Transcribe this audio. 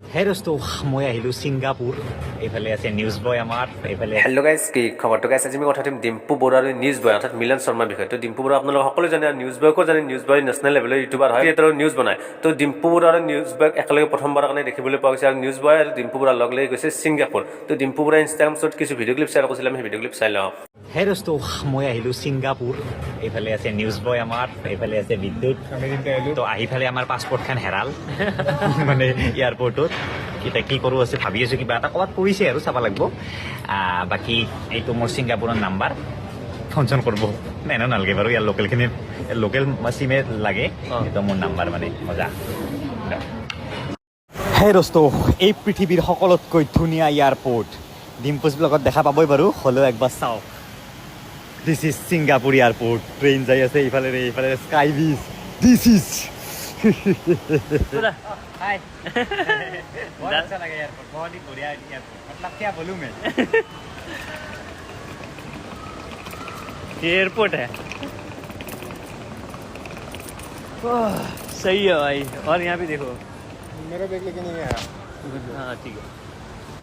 হে দোস্তো মই আহিলোঁ ছিংগাপুৰ। এইফালে আছে নিউজবয় আমাৰ, এইফালে হেল্ল' গাইজ, কি খবৰটো গাইজ? আজি আমি কথা পাতিম ডিম্পু বৰুৱা আৰু নিউজবয় অৰ্থাৎ মিলন শৰ্মাৰ বিষয়ে। তো ডিম্পু বৰুৱা আপোনালোক সকলো জানে আৰু নিউজবয়কো জানে। নিউজবয় নেশ্যনেল লেভেলৰ ইউটিউবাৰ হয়, ক্ৰিয়েটৰৰ নিউজ বনায়। তো ডিম্পু বৰুৱা আৰু নিউজবয়ক একেলগে প্ৰথমবাৰৰ কাৰণে দেখিবলৈ পোৱা গৈছে আৰু নিউজবয় আৰু ডিম্পু বৰুৱা লগ লাগি গৈছে ছিংগাপুৰ। তো ডিম্পু বৰুৱা ইনষ্টাগ্ৰামত কিছু ভিডিঅ' ক্লিপ শ্বেয়াৰ কৰিছিলে, আমি ভিডিঅ' ক্লিপ চাই লওঁ। হে দোস্তো মই আহিলোঁ ছিংগাপুৰ। এইফালে আছে নিউজবয় আমাৰ, এইফালে আছে বিদ্যুৎ। তো আহি ফালে আমাৰ পাছপৰ্টখন হেৰাল মানে এয়াৰপৰ্টত। এতিয়া কি কৰোঁ আছে ভাবি আছোঁ, কিবা এটা ক'ৰবাত পৰিছে আৰু চাব লাগিব। বাকী এইটো মোৰ ছিংগাপুৰৰ নাম্বাৰ, ফোন চোন কৰিব এনেও নালাগে বাৰু, ইয়াৰ লোকেলখিনিৰ লোকেল চিমে লাগে। এইটো মোৰ নাম্বাৰ মানে মজা। হে দোস্তো, এই পৃথিৱীৰ সকলোতকৈ ধুনীয়া এয়াৰপৰ্ট ডিম্পুজ ব্লগত দেখা পাবই বাৰু, হ'লেও একবাৰ চাওক। This is Singapore airport. Train যাই আছে এইফালে, এইফালে স্কাই বিচ। দিছ ইজ हाय बहुत अच्छा लगा एयरपोर्ट, बहुत ही बढ़िया एयरपोर्ट। मतलब क्या बोलूँ मैं, ये एयरपोर्ट है। सही है भाई। और यहाँ भी देखो, मेरा बैग लेके नहीं आया। हाँ ठीक है।